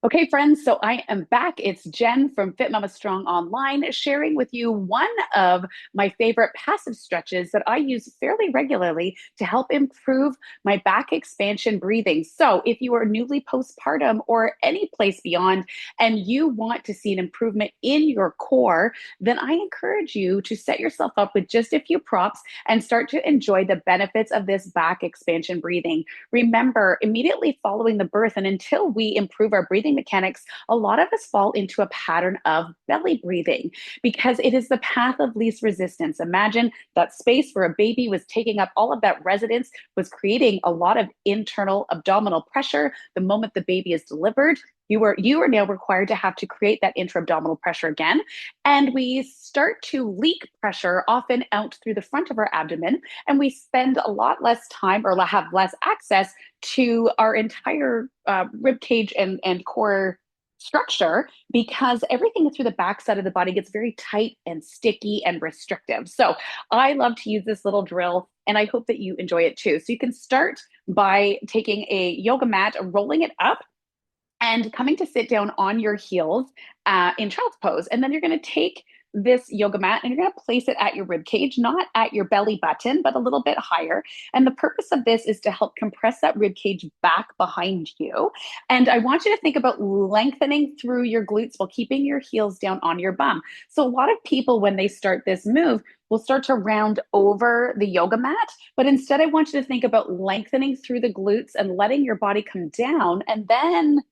Okay, friends, so I am back. It's Jen from Fit Mama Strong Online, sharing with you one of my favorite passive stretches that I use fairly regularly to help improve my back expansion breathing. So, if you are newly postpartum or any place beyond and you want to see an improvement in your core, then I encourage you to set yourself up with just a few props and start to enjoy the benefits of this back expansion breathing. Remember, immediately following the birth and until we improve our breathing mechanics, a lot of us fall into a pattern of belly breathing because it is the path of least resistance. Imagine that space where a baby was taking up all of that residence, was creating a lot of internal abdominal pressure. The moment the baby is delivered, you are now required to have to create that intra-abdominal pressure again. And we start to leak pressure often out through the front of our abdomen, and we spend a lot less time or have less access to our entire rib cage and core structure because everything through the backside of the body gets very tight and sticky and restrictive. So I love to use this little drill and I hope that you enjoy it too. So you can start by taking a yoga mat, rolling it up and coming to sit down on your heels in child's pose. And then you're going to take this yoga mat and you're going to place it at your rib cage, not at your belly button, but a little bit higher. And the purpose of this is to help compress that rib cage back behind you. And I want you to think about lengthening through your glutes while keeping your heels down on your bum. So a lot of people, when they start this move, will start to round over the yoga mat. But instead, I want you to think about lengthening through the glutes and letting your body come down. And then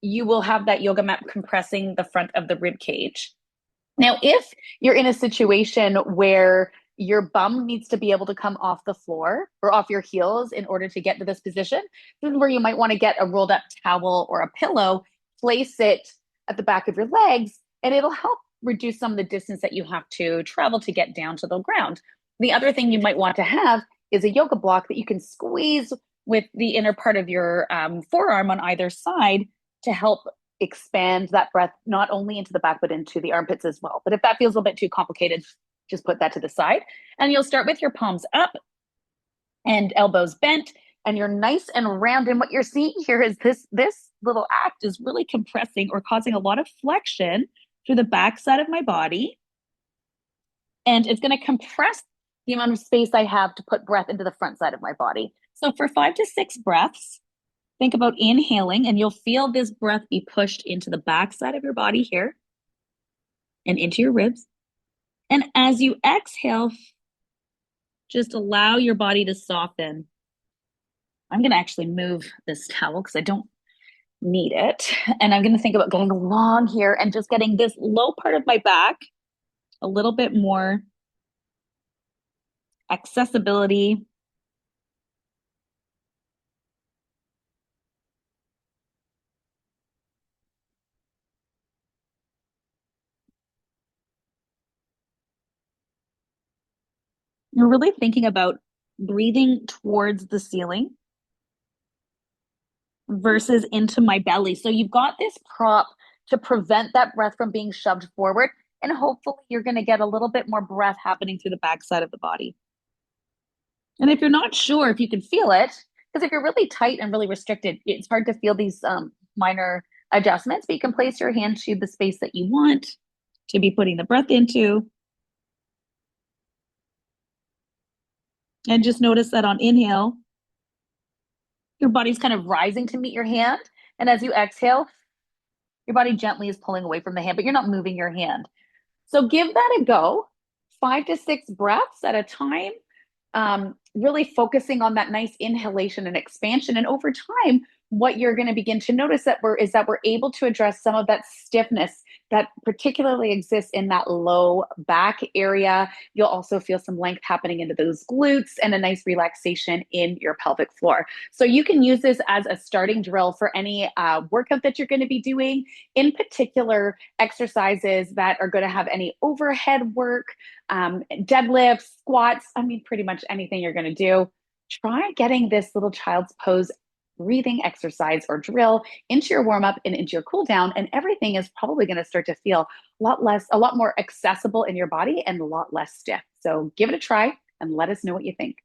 you will have that yoga mat compressing the front of the rib cage. Now, if you're in a situation where your bum needs to be able to come off the floor or off your heels in order to get to this position, this is where you might want to get a rolled up towel or a pillow, place it at the back of your legs, and it'll help reduce some of the distance that you have to travel to get down to the ground. The other thing you might want to have is a yoga block that you can squeeze with the inner part of your forearm on either side to help expand that breath not only into the back but into the armpits as well. But if that feels a little bit too complicated, just put that to the side. And you'll start with your palms up and elbows bent, and you're nice and round. And what you're seeing here is this little act is really compressing or causing a lot of flexion through the back side of my body. And it's going to compress the amount of space I have to put breath into the front side of my body. So for 5 to 6 breaths, think about inhaling, and you'll feel this breath be pushed into the back side of your body here and into your ribs. And as you exhale, just allow your body to soften. I'm going to actually move this towel because I don't need it. And I'm going to think about going along here and just getting this low part of my back a little bit more accessibility. You're really thinking about breathing towards the ceiling versus into my belly. So you've got this prop to prevent that breath from being shoved forward. And hopefully you're going to get a little bit more breath happening through the backside of the body. And if you're not sure if you can feel it, because if you're really tight and really restricted, it's hard to feel these minor adjustments, but you can place your hand to the space that you want to be putting the breath into. And just notice that on inhale, your body's kind of rising to meet your hand. And as you exhale, your body gently is pulling away from the hand, but you're not moving your hand. So give that a go, 5 to 6 breaths at a time, really focusing on that nice inhalation and expansion. And over time, what you're going to begin to notice that we're able to address some of that stiffness that particularly exists in that low back area. You'll also feel some length happening into those glutes and a nice relaxation in your pelvic floor. So you can use this as a starting drill for any workout that you're going to be doing, in particular exercises that are going to have any overhead work, deadlifts, squats. I mean, pretty much anything you're going to do. Try getting this little child's pose breathing exercise or drill into your warm up and into your cool down, and everything is probably going to start to feel a lot more accessible in your body and a lot less stiff. So give it a try and let us know what you think.